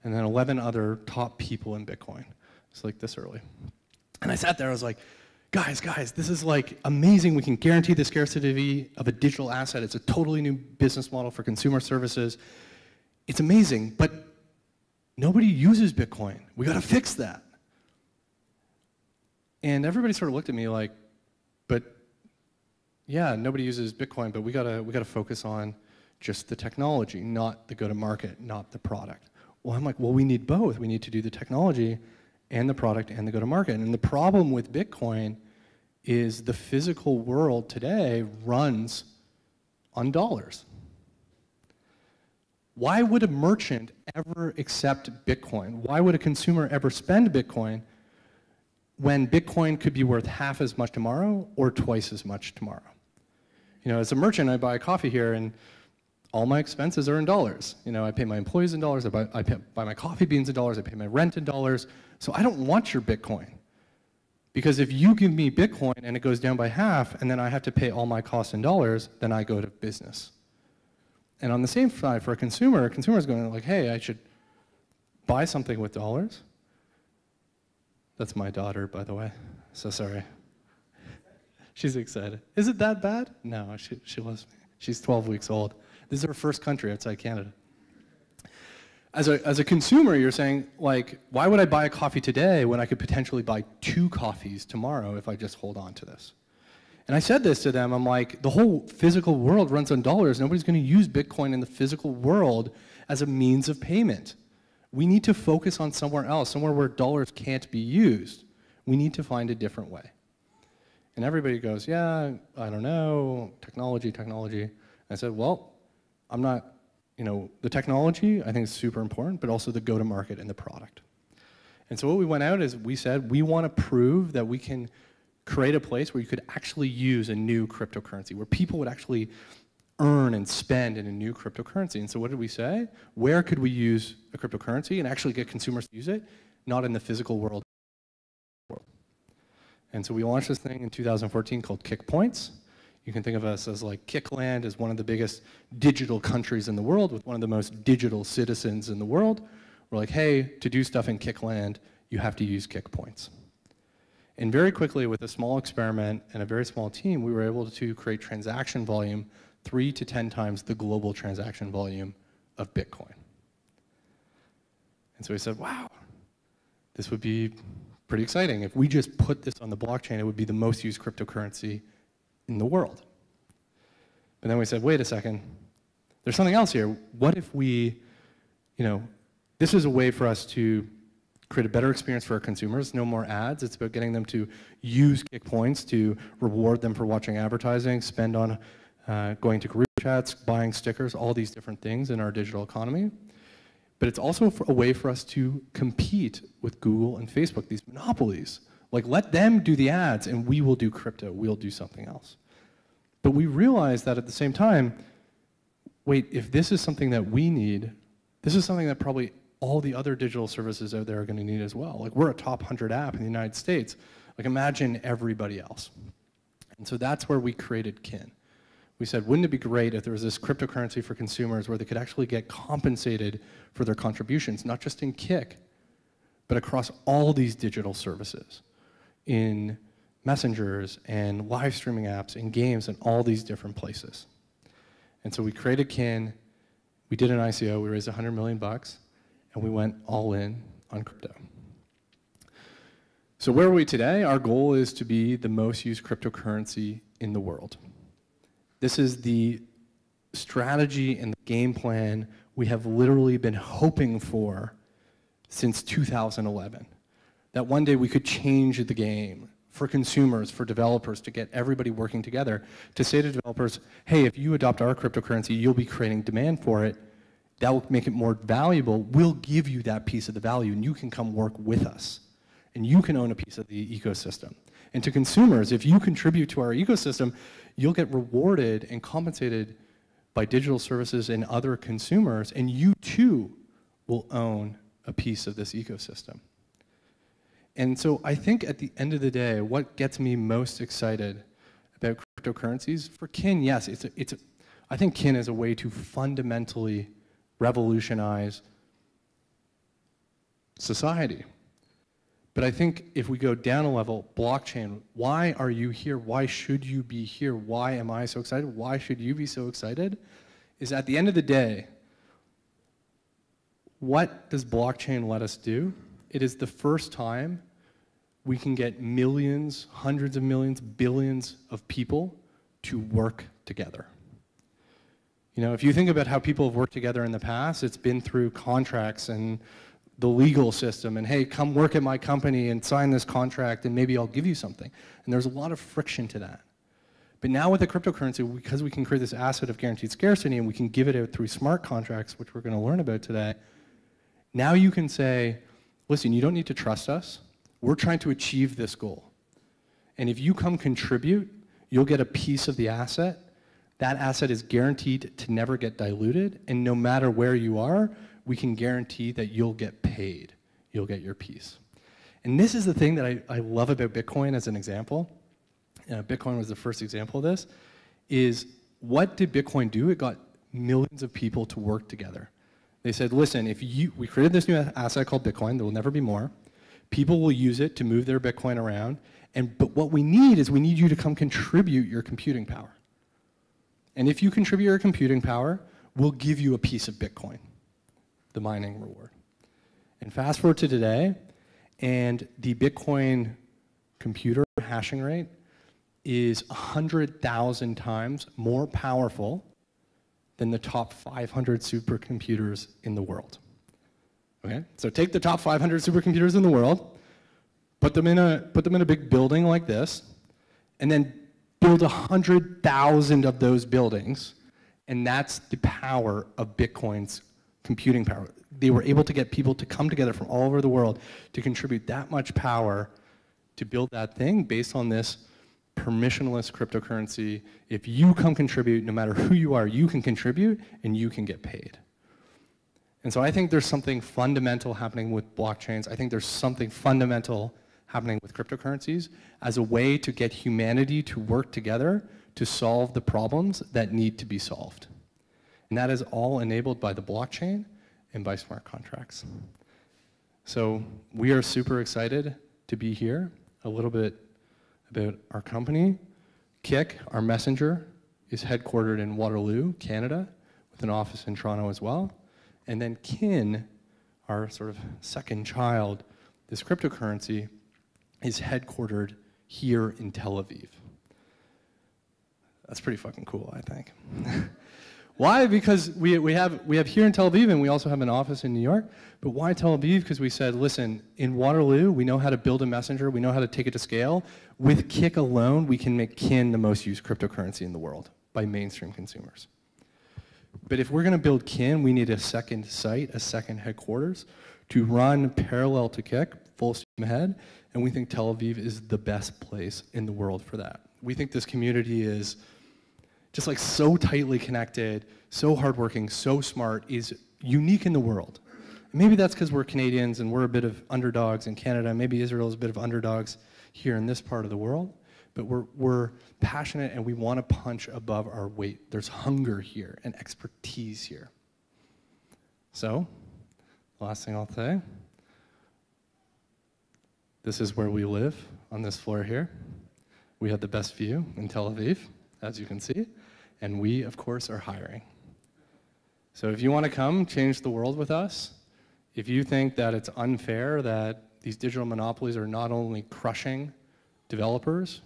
and then 11 other top people in Bitcoin. It's like this early. And I sat there, I was like, guys, this is like amazing. We can guarantee the scarcity of a digital asset. It's a totally new business model for consumer services. It's amazing, but nobody uses Bitcoin. We got to fix that. And everybody sort of looked at me like, but yeah, nobody uses Bitcoin, but we gotta focus on just the technology, not the go-to-market, not the product. Well, I'm like, well, we need both. We need to do the technology and the product and the go-to-market. And the problem with Bitcoin is the physical world today runs on dollars. Why would a merchant ever accept Bitcoin? Why would a consumer ever spend Bitcoin when Bitcoin could be worth half as much tomorrow or twice as much tomorrow? You know, as a merchant, I buy coffee here, and all my expenses are in dollars. You know, I pay my employees in dollars, I buy my coffee beans in dollars, I pay my rent in dollars. So I don't want your Bitcoin. Because if you give me Bitcoin and it goes down by half, and then I have to pay all my costs in dollars, then I go out of business. And on the same side, for a consumer is going like, hey, I should buy something with dollars. That's my daughter, by the way. So sorry. She's excited. Is it that bad? No, she loves me. She's 12 weeks old. This is her first country outside Canada. As a consumer, you're saying, like, why would I buy a coffee today when I could potentially buy 2 coffees tomorrow if I just hold on to this? And I said this to them, I'm like, the whole physical world runs on dollars. Nobody's going to use Bitcoin in the physical world as a means of payment. We need to focus on somewhere else, somewhere where dollars can't be used. We need to find a different way. And everybody goes, yeah, I don't know, technology. And I said, well, I'm not, you know, the technology I think is super important, but also the go-to-market and the product. And so what we went out is we said, we want to prove that we can create a place where you could actually use a new cryptocurrency, where people would actually earn and spend in a new cryptocurrency. And so what did we say? Where could we use a cryptocurrency and actually get consumers to use it? Not in the physical world. And so we launched this thing in 2014 called KIk Points. You can think of us as like Kikland is one of the biggest digital countries in the world with one of the most digital citizens in the world. We're like, hey, to do stuff in Kikland, you have to use KIk Points. And very quickly, with a small experiment and a very small team, we were able to create transaction volume 3 to 10 times the global transaction volume of Bitcoin. And so we said, wow, this would be pretty exciting. If we just put this on the blockchain, it would be the most used cryptocurrency in the world. But then we said, wait a second, there's something else here. What if we, you know, this is a way for us to create a better experience for our consumers, no more ads. It's about getting them to use KIk Points to reward them for watching advertising, spend on going to group chats, buying stickers, all these different things in our digital economy. But it's also a way for us to compete with Google and Facebook, these monopolies. Like, let them do the ads and we will do crypto, we'll do something else. But we realized that at the same time, wait, if this is something that we need, this is something that probably all the other digital services out there are going to need as well. Like, we're a top 100 app in the United States. Like, imagine everybody else. And so that's where we created Kin. We said, wouldn't it be great if there was this cryptocurrency for consumers where they could actually get compensated for their contributions, not just in KIk, but across all these digital services, in messengers and live streaming apps and games and all these different places. And so we created Kin, we did an ICO, we raised $100 million, and we went all in on crypto. So where are we today? Our goal is to be the most used cryptocurrency in the world. This is the strategy and the game plan we have literally been hoping for since 2011. That one day we could change the game for consumers, for developers, to get everybody working together, to say to developers, hey, if you adopt our cryptocurrency, you'll be creating demand for it. That will make it more valuable. We'll give you that piece of the value, and you can come work with us. And you can own a piece of the ecosystem. And to consumers, if you contribute to our ecosystem, you'll get rewarded and compensated by digital services and other consumers, and you too will own a piece of this ecosystem. And so I think at the end of the day, what gets me most excited about cryptocurrencies, for Kin, yes, I think Kin is a way to fundamentally revolutionize society. But I think if we go down a level, blockchain, why are you here? Why should you be here? Why am I so excited? Why should you be so excited? Is at the end of the day, what does blockchain let us do? It is the first time we can get millions, hundreds of millions, billions of people to work together. You know, if you think about how people have worked together in the past, it's been through contracts and the legal system and, hey, come work at my company and sign this contract and maybe I'll give you something. And there's a lot of friction to that. But now with the cryptocurrency, because we can create this asset of guaranteed scarcity and we can give it out through smart contracts, which we're going to learn about today, now you can say, listen, you don't need to trust us. We're trying to achieve this goal. And if you come contribute, you'll get a piece of the asset. That asset is guaranteed to never get diluted. And no matter where you are, we can guarantee that you'll get paid. You'll get your piece. And this is the thing that I love about Bitcoin as an example. Bitcoin was the first example of this, is what did Bitcoin do? It got millions of people to work together. They said, listen, we created this new asset called Bitcoin, there will never be more. People will use it to move their Bitcoin around, but what we need is we need you to come contribute your computing power. And if you contribute your computing power, we'll give you a piece of Bitcoin, the mining reward. And fast forward to today, and the Bitcoin computer hashing rate is 100,000 times more powerful than the top 500 supercomputers in the world. Okay? So take the top 500 supercomputers in the world, put them in a big building like this, and then build 100,000 of those buildings, and that's the power of Bitcoin's computing power. They were able to get people to come together from all over the world to contribute that much power to build that thing based on this permissionless cryptocurrency. If you come contribute, no matter who you are, you can contribute and you can get paid. And so I think there's something fundamental happening with blockchains. I think there's something fundamental happening with cryptocurrencies as a way to get humanity to work together to solve the problems that need to be solved. And that is all enabled by the blockchain and by smart contracts. So we are super excited to be here. A little bit about our company. KIk, our messenger, is headquartered in Waterloo, Canada, with an office in Toronto as well. And then Kin, our sort of second child, this cryptocurrency, is headquartered here in Tel Aviv. That's pretty fucking cool, I think. Why? Because we have here in Tel Aviv, and we also have an office in New York. But why Tel Aviv? Because we said, listen, in Waterloo, we know how to build a messenger. We know how to take it to scale. With KIk alone, we can make Kin the most used cryptocurrency in the world by mainstream consumers. But if we're going to build Kin, we need a second site, a second headquarters to run parallel to KIk, full steam ahead. And we think Tel Aviv is the best place in the world for that. We think this community is just like so tightly connected, so hardworking, so smart, is unique in the world. And maybe that's because we're Canadians and we're a bit of underdogs in Canada. Maybe Israel is a bit of underdogs here in this part of the world. But we're passionate and we want to punch above our weight. There's hunger here and expertise here. So, the last thing I'll say, this is where we live on this floor here. We have the best view in Tel Aviv, as you can see, and we, of course, are hiring. So if you want to come change the world with us, if you think that it's unfair that these digital monopolies are not only crushing developers,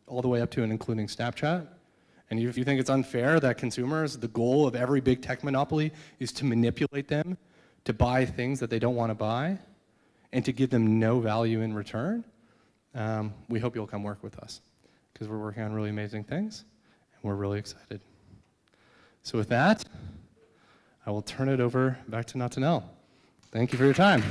all the way up to and including Snapchat, and if you think it's unfair that consumers, the goal of every big tech monopoly is to manipulate them to buy things that they don't want to buy and to give them no value in return, we hope you'll come work with us because we're working on really amazing things. We're really excited. So with that, I will turn it over back to Natanel. Thank you for your time.